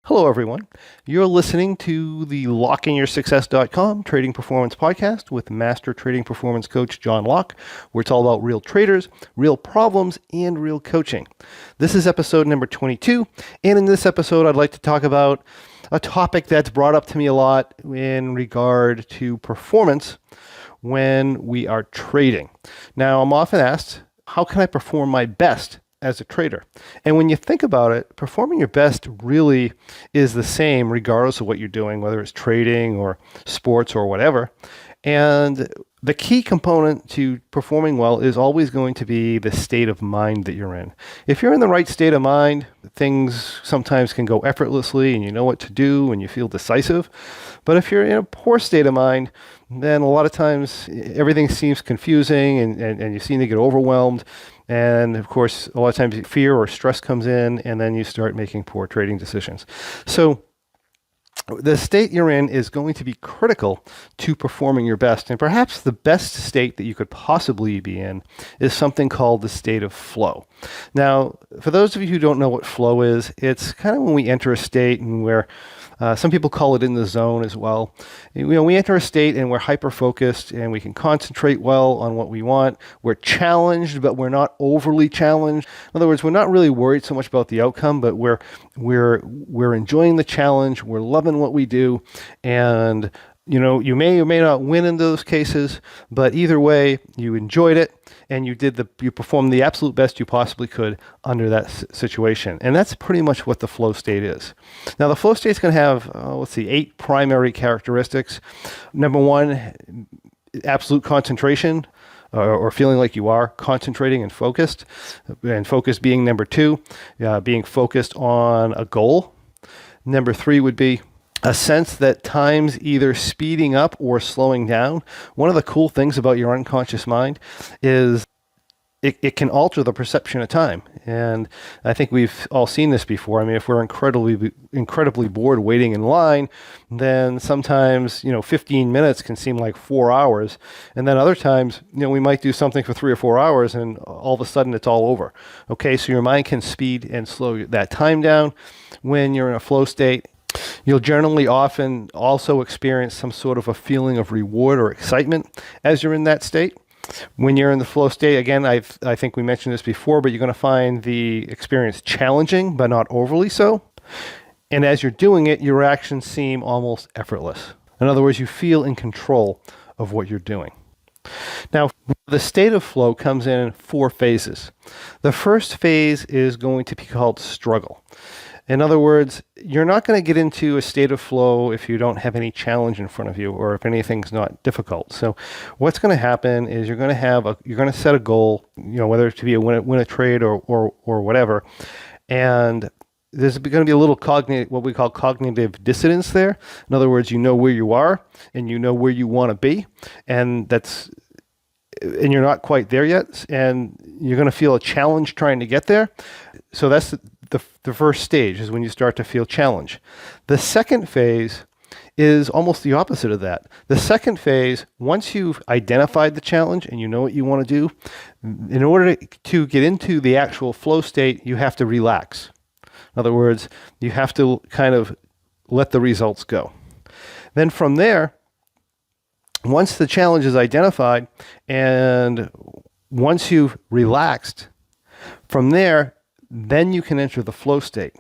Hello, everyone. You're listening to the LockInYourSuccess.com Trading Performance Podcast with Master Trading Performance Coach John Locke, where it's all about real traders, real problems, and real coaching. This is episode number 22, and in this episode, I'd like to talk about a topic that's brought up to me a lot in regard to performance when we are trading. Now, I'm often asked, how can I perform my best as a trader? And when you think about it, performing your best really is the same regardless of what you're doing, whether it's trading or sports or whatever. And the key component to performing well is always going to be the state of mind that you're in. If you're in the right state of mind, things sometimes can go effortlessly and you know what to do and you feel decisive. But if you're in a poor state of mind, then a lot of times everything seems confusing and you seem to get overwhelmed. And of course, a lot of times fear or stress comes in and then you start making poor trading decisions. So the state you're in is going to be critical to performing your best. And perhaps the best state that you could possibly be in is something called the state of flow. Now, for those of you who don't know what flow is, it's kind of when we enter a state and where some people call it in the zone as well. We enter a state and we're hyper-focused and we can concentrate well on what we want. We're challenged, but we're not overly challenged. In other words, we're not really worried so much about the outcome, but we're enjoying the challenge. We're loving what we do. And you may or may not win in those cases, but either way, you enjoyed it and you performed the absolute best you possibly could under that situation. And that's pretty much what the flow state is. Now, the flow state is going to have, 8 primary characteristics. Number 1, absolute concentration, or feeling like you are concentrating and focused being number 2, being focused on a goal. Number 3 would be a sense that time's either speeding up or slowing down. One of the cool things about your unconscious mind is it can alter the perception of time. And I think we've all seen this before. I mean, if we're incredibly bored waiting in line, then sometimes, 15 minutes can seem like 4 hours. And then other times, we might do something for 3 or 4 hours and all of a sudden it's all over. Okay, so your mind can speed and slow that time down when you're in a flow state. You'll generally often also experience some sort of a feeling of reward or excitement as you're in that state. When you're in the flow state, again, I think we mentioned this before, but you're going to find the experience challenging, but not overly so. And as you're doing it, your actions seem almost effortless. In other words, you feel in control of what you're doing. Now, the state of flow comes in 4 phases. The first phase is going to be called struggle. In other words, you're not going to get into a state of flow if you don't have any challenge in front of you or if anything's not difficult. So what's going to happen is you're going to set a goal, whether it to be win a trade or whatever. And there's going to be a little what we call cognitive dissonance there. In other words, you know where you are and you know where you want to be. And you're not quite there yet. And you're going to feel a challenge trying to get there. So that's the first stage is when you start to feel challenge. The second phase is almost the opposite of that. The second phase, once you've identified the challenge and you know what you want to do, in order to get into the actual flow state, you have to relax. In other words, you have to kind of let the results go. Then from there, once the challenge is identified and once you've relaxed, from there, then you can enter the flow state.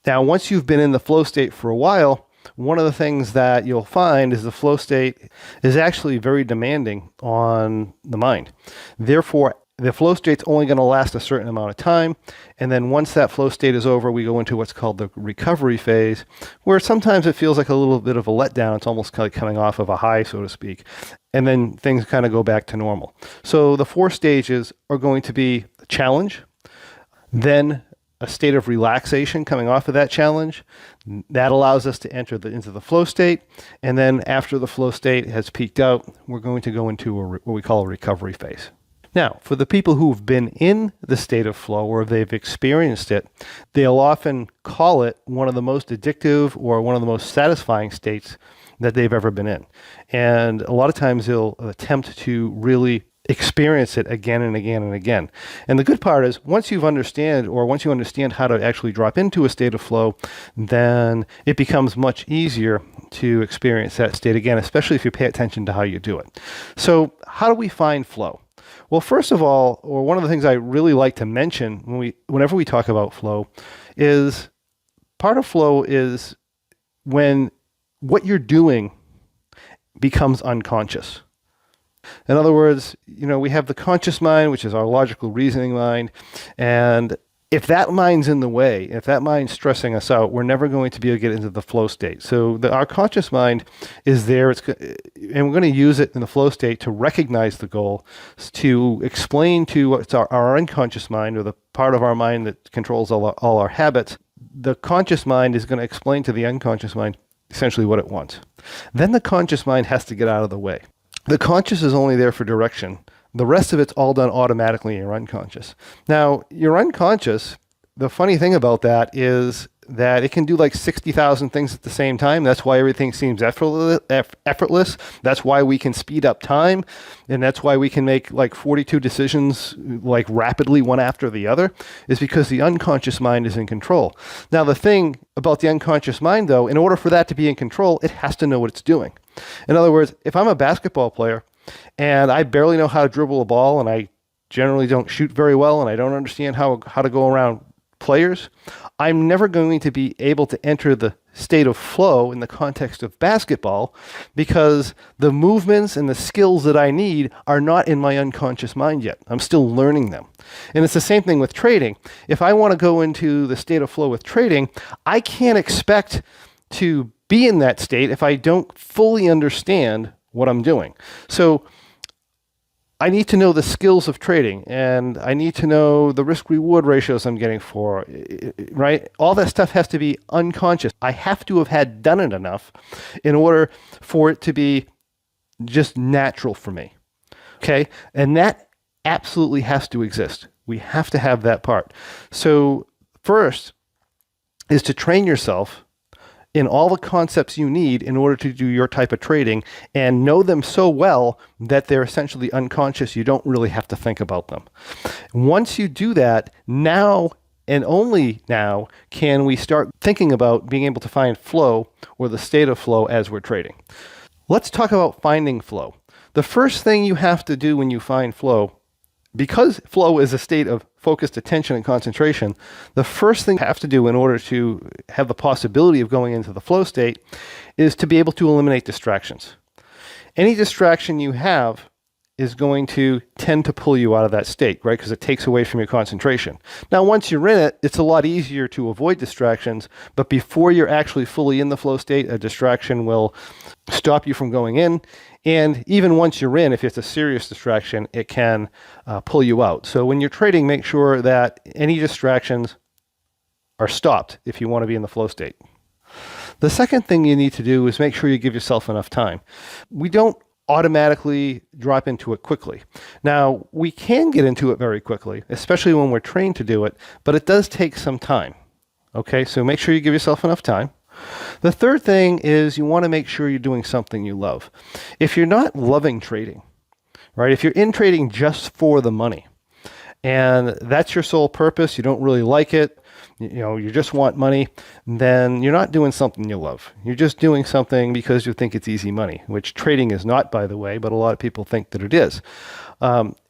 Now, once you've been in the flow state for a while, one of the things that you'll find is the flow state is actually very demanding on the mind. Therefore, the flow state's only going to last a certain amount of time. And then once that flow state is over, we go into what's called the recovery phase, where sometimes it feels like a little bit of a letdown. It's almost like coming off of a high, so to speak. And then things kind of go back to normal. So the 4 stages are going to be a challenge, then a state of relaxation coming off of that challenge. That allows us to enter into the flow state. And then after the flow state has peaked out, we're going to go into what we call a recovery phase. Now, for the people who've been in the state of flow or they've experienced it, they'll often call it one of the most addictive or one of the most satisfying states that they've ever been in. And a lot of times they'll attempt to really experience it again and again and again. And the good part is once you understand how to actually drop into a state of flow, then it becomes much easier to experience that state again, especially if you pay attention to how you do it. So how do we find flow? Well, first of all, or one of the things I really like to mention whenever we talk about flow is part of flow is when what you're doing becomes unconscious. In other words, we have the conscious mind, which is our logical reasoning mind. And if that mind's in the way, if that mind's stressing us out, we're never going to be able to get into the flow state. So our conscious mind is there, and we're going to use it in the flow state to recognize the goal, to explain to what's our unconscious mind, or the part of our mind that controls all our habits. The conscious mind is going to explain to the unconscious mind essentially what it wants. Then the conscious mind has to get out of the way. The conscious is only there for direction. The rest of it's all done automatically in your unconscious. Now, your unconscious, the funny thing about that is that it can do like 60,000 things at the same time. That's why everything seems effortless. That's why we can speed up time. And that's why we can make like 42 decisions like rapidly one after the other, is because the unconscious mind is in control. Now, the thing about the unconscious mind, though, in order for that to be in control, it has to know what it's doing. In other words, if I'm a basketball player and I barely know how to dribble a ball, and I generally don't shoot very well, and I don't understand how to go around players, I'm never going to be able to enter the state of flow in the context of basketball, because the movements and the skills that I need are not in my unconscious mind yet. I'm still learning them. And it's the same thing with trading. If I want to go into the state of flow with trading, I can't expect to be in that state if I don't fully understand what I'm doing. So I need to know the skills of trading, and I need to know the risk-reward ratios I'm getting for, right? All that stuff has to be unconscious. I have to have had done it enough in order for it to be just natural for me, okay? And that absolutely has to exist. We have to have that part. So first is to train yourself in all the concepts you need in order to do your type of trading, and know them so well that they're essentially unconscious. You don't really have to think about them. Once you do that, now and only now can we start thinking about being able to find flow, or the state of flow, as we're trading. Let's talk about finding flow. The first thing you have to do when you find flow, because flow is a state of focused attention and concentration, the first thing you have to do in order to have the possibility of going into the flow state is to be able to eliminate distractions. Any distraction you have is going to tend to pull you out of that state, right? Because it takes away from your concentration. Now, once you're in it, it's a lot easier to avoid distractions, but before you're actually fully in the flow state, a distraction will stop you from going in. And even once you're in, if it's a serious distraction, it can pull you out. So when you're trading, make sure that any distractions are stopped if you want to be in the flow state. The second thing you need to do is make sure you give yourself enough time. We don't automatically drop into it quickly. Now, we can get into it very quickly, especially when we're trained to do it, but it does take some time. Okay, so make sure you give yourself enough time. The third thing is you want to make sure you're doing something you love. If you're not loving trading, right? If you're in trading just for the money, and that's your sole purpose, you don't really like it, you just want money, then you're not doing something you love. You're just doing something because you think it's easy money, which trading is not, by the way, but a lot of people think that it is.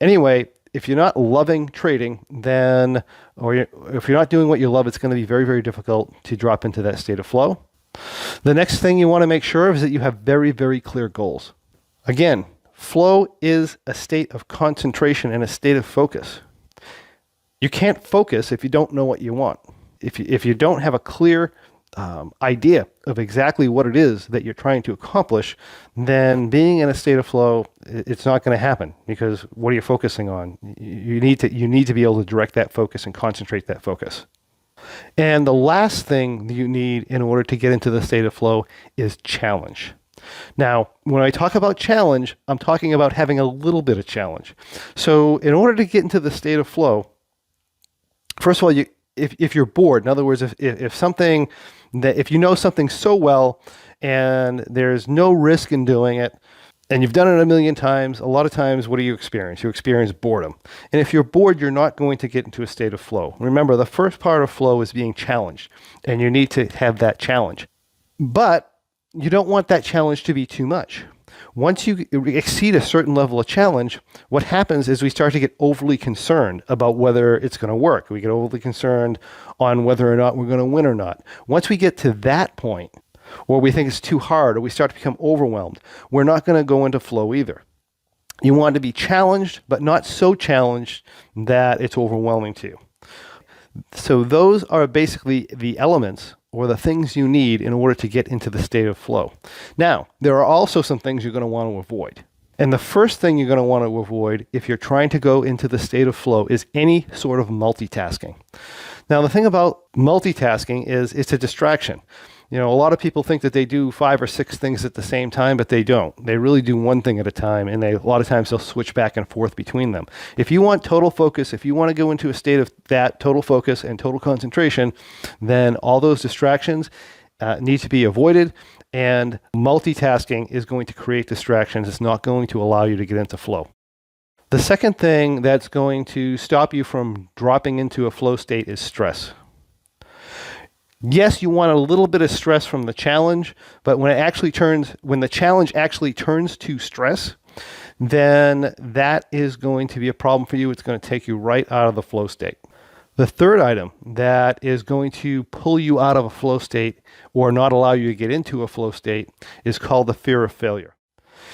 Anyway, if you're not loving trading, then, if you're not doing what you love, it's going to be very, very difficult to drop into that state of flow. The next thing you want to make sure of is that you have very, very clear goals. Again, flow is a state of concentration and a state of focus. You can't focus if you don't know what you want. If you don't have a clear idea of exactly what it is that you're trying to accomplish, then being in a state of flow, it's not going to happen, because what are you focusing on? You need to be able to direct that focus and concentrate that focus. And the last thing that you need in order to get into the state of flow is challenge. Now, when I talk about challenge, I'm talking about having a little bit of challenge. So in order to get into the state of flow, first of all, if you're bored, in other words, if you know something so well and there's no risk in doing it, and you've done it a million times, a lot of times, what do you experience? You experience boredom. And if you're bored, you're not going to get into a state of flow. Remember, the first part of flow is being challenged, and you need to have that challenge. But you don't want that challenge to be too much. Once you exceed a certain level of challenge, what happens is we start to get overly concerned about whether it's going to work. We get overly concerned on whether or not we're going to win or not. Once we get to that point, or we think it's too hard, or we start to become overwhelmed, we're not going to go into flow either. You want to be challenged, but not so challenged that it's overwhelming to you. So those are basically the elements or the things you need in order to get into the state of flow. Now, there are also some things you're going to want to avoid. And the first thing you're going to want to avoid if you're trying to go into the state of flow is any sort of multitasking. Now, the thing about multitasking is it's a distraction. A lot of people think that they do 5 or 6 things at the same time, but they don't. They really do one thing at a time, and a lot of times they'll switch back and forth between them. If you want total focus, if you want to go into a state of that total focus and total concentration, then all those distractions need to be avoided, and multitasking is going to create distractions. It's not going to allow you to get into flow. The second thing that's going to stop you from dropping into a flow state is stress. Yes, you want a little bit of stress from the challenge, but when the challenge actually turns to stress, then that is going to be a problem for you. It's going to take you right out of the flow state. The third item that is going to pull you out of a flow state or not allow you to get into a flow state is called the fear of failure.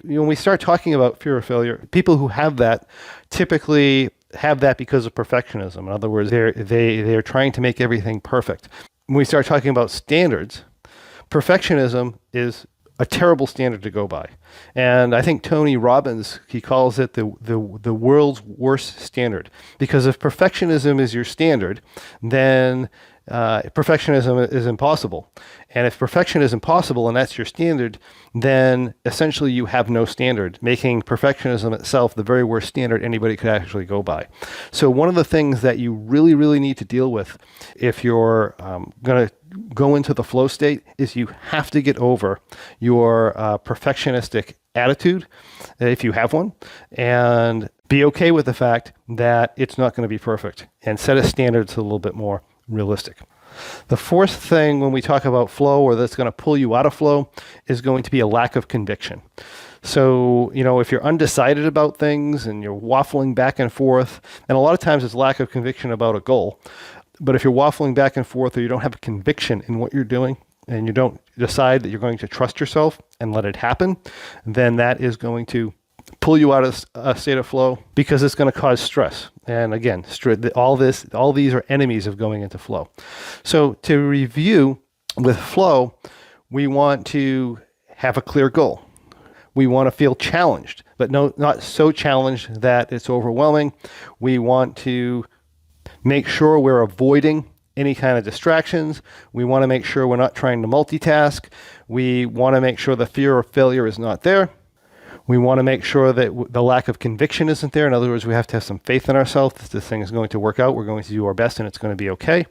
When we start talking about fear of failure, people who have that typically have that because of perfectionism. In other words, they're trying to make everything perfect. When we start talking about standards, perfectionism is a terrible standard to go by. And I think Tony Robbins, he calls it the world's worst standard. Because if perfectionism is your standard, then perfectionism is impossible. And if perfection is impossible and that's your standard, then essentially you have no standard, making perfectionism itself the very worst standard anybody could actually go by. So one of the things that you really, really need to deal with if you're going to go into the flow state is you have to get over your perfectionistic attitude, if you have one, and be okay with the fact that it's not going to be perfect, and set a standard that's a little bit more realistic. The fourth thing when we talk about flow, or that's going to pull you out of flow, is going to be a lack of conviction. So, if you're undecided about things and you're waffling back and forth, and a lot of times it's lack of conviction about a goal, but if you're waffling back and forth or you don't have a conviction in what you're doing, and you don't decide that you're going to trust yourself and let it happen, then that is going to pull you out of a state of flow, because it's going to cause stress. And again, all these are enemies of going into flow. So to review, with flow, we want to have a clear goal. We want to feel challenged, but not so challenged that it's overwhelming. We want to make sure we're avoiding any kind of distractions. We want to make sure we're not trying to multitask. We want to make sure the fear of failure is not there. We want to make sure that the lack of conviction isn't there. In other words, we have to have some faith in ourselves that this thing is going to work out. We're going to do our best and it's going to be okay.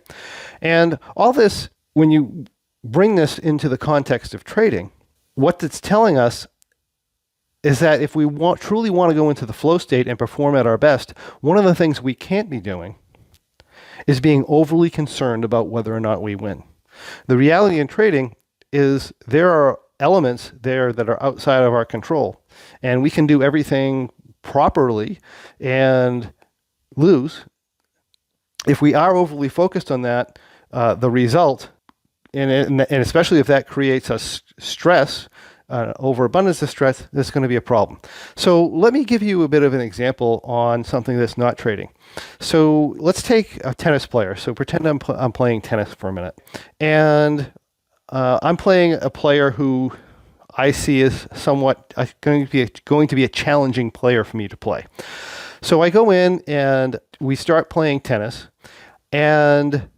And all this, when you bring this into the context of trading, what it's telling us is that if we truly want to go into the flow state and perform at our best, one of the things we can't be doing is being overly concerned about whether or not we win. The reality in trading is there are elements there that are outside of our control, and we can do everything properly and lose. If we are overly focused on that, the result, and especially if that creates us stress, overabundance of stress, that's going to be a problem. So let me give you a bit of an example on something that's not trading. So let's take a tennis player. So pretend I'm playing tennis for a minute, and I'm playing a player who I see as somewhat going to be a challenging player for me to play. So I go in and we start playing tennis, and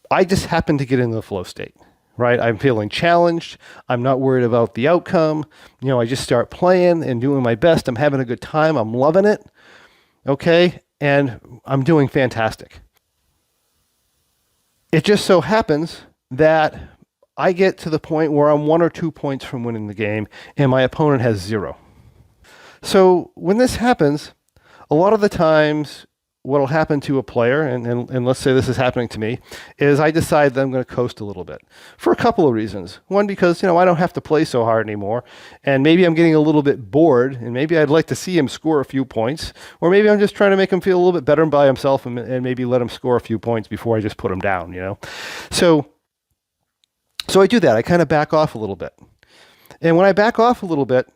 I just happen to get into the flow state, right? I'm feeling challenged. I'm not worried about the outcome. I just start playing and doing my best. I'm having a good time. I'm loving it. Okay. And I'm doing fantastic. It just so happens that I get to the point where I'm 1 or 2 points from winning the game, and my opponent has 0. So when this happens, a lot of the times what will happen to a player, and let's say this is happening to me, is I decide that I'm going to coast a little bit for a couple of reasons. One, because I don't have to play so hard anymore, and maybe I'm getting a little bit bored, and maybe I'd like to see him score a few points, or maybe I'm just trying to make him feel a little bit better by himself, and maybe let him score a few points before I just put him down. So I do that. I kind of back off a little bit, and when I back off a little bit,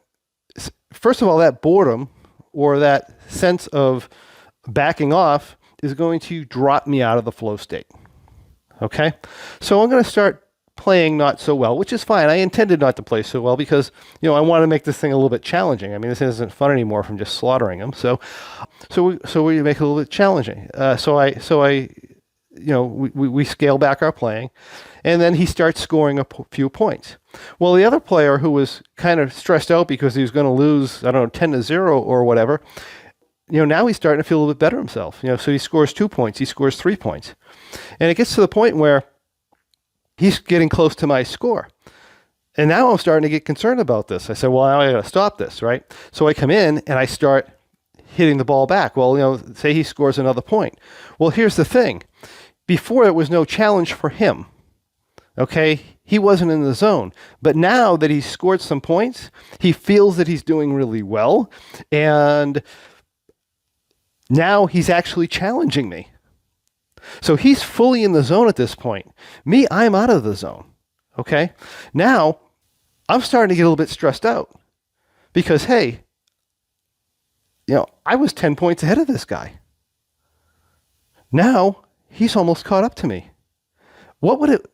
first of all, that boredom or that sense of backing off is going to drop me out of the flow state. Okay? So I'm going to start playing not so well, which is fine. I intended not to play so well because, I want to make this thing a little bit challenging. I mean, this isn't fun anymore from just slaughtering them. So we make it a little bit challenging. We scale back our playing, and then he starts scoring a few points. Well, the other player who was kind of stressed out because he was going to lose, 10-0 or whatever, now he's starting to feel a little bit better himself. So he scores 2 points, he scores 3 points. And it gets to the point where he's getting close to my score. And now I'm starting to get concerned about this. I said, well, now I got to stop this, right? So I come in and I start hitting the ball back. Well, say he scores another point. Well, here's the thing. Before, it was no challenge for him. Okay? He wasn't in the zone. But now that he's scored some points, he feels that he's doing really well. And now he's actually challenging me. So he's fully in the zone at this point. Me, I'm out of the zone. Okay? Now, I'm starting to get a little bit stressed out because, hey, I was 10 points ahead of this guy. Now, he's almost caught up to me. What would it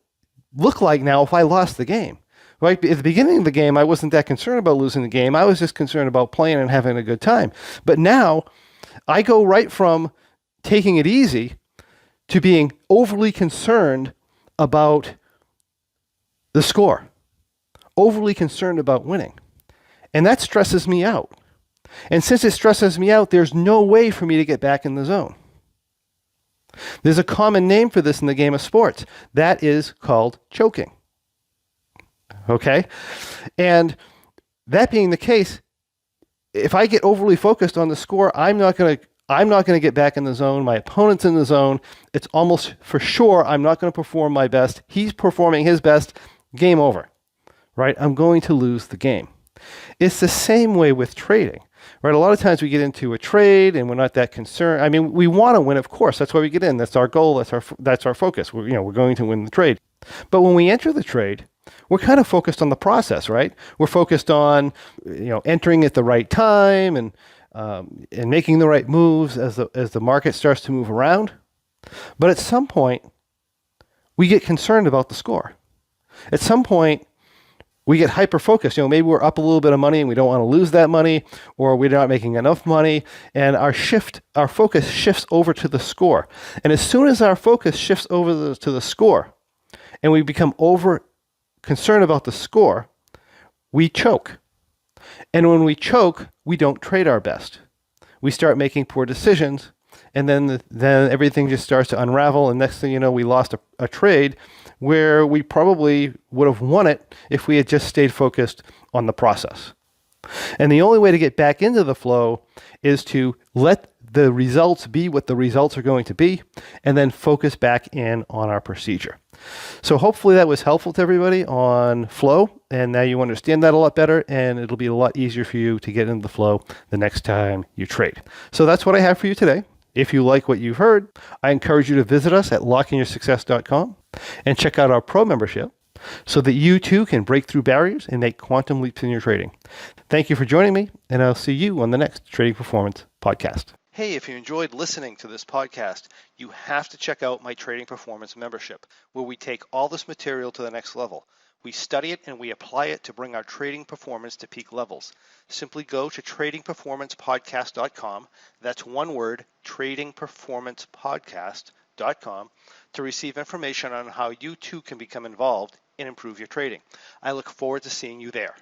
look like now if I lost the game? Right? At the beginning of the game, I wasn't that concerned about losing the game. I was just concerned about playing and having a good time. But now, I go right from taking it easy to being overly concerned about the score, overly concerned about winning. And that stresses me out. And since it stresses me out, there's no way for me to get back in the zone. There's a common name for this in the game of sports. That is called choking. Okay? And that being the case, if I get overly focused on the score, I'm not going to get back in the zone. My opponent's in the zone. It's almost for sure I'm not going to perform my best. He's performing his best. Game over. Right? I'm going to lose the game. It's the same way with trading. Right? A lot of times we get into a trade and we're not that concerned. I mean, we want to win, of course. That's why we get in. That's our goal. That's our focus. We're going to win the trade. But when we enter the trade, we're kind of focused on the process, right? We're focused on, entering at the right time and making the right moves as the market starts to move around. But at some point, we get concerned about the score. At some point, we get hyper-focused. Maybe we're up a little bit of money and we don't want to lose that money, or we're not making enough money, and our focus shifts over to the score. And as soon as our focus shifts over to the score, and we become over concerned about the score, we choke. And when we choke, we don't trade our best. We start making poor decisions, and then everything just starts to unravel, and next thing you know, we lost a trade where we probably would have won it if we had just stayed focused on the process. And the only way to get back into the flow is to let the results be what the results are going to be, and then focus back in on our procedure. So hopefully that was helpful to everybody on flow, and now you understand that a lot better, and it'll be a lot easier for you to get into the flow the next time you trade. So that's what I have for you today. If you like what you've heard, I encourage you to visit us at lockingyoursuccess.com and check out our pro membership so that you too can break through barriers and make quantum leaps in your trading. Thank you for joining me, and I'll see you on the next Trading Performance podcast. Hey, if you enjoyed listening to this podcast, you have to check out my Trading Performance membership, where we take all this material to the next level. We study it and we apply it to bring our trading performance to peak levels. Simply go to tradingperformancepodcast.com. That's one word, tradingperformancepodcast.com, to receive information on how you too can become involved and improve your trading. I look forward to seeing you there.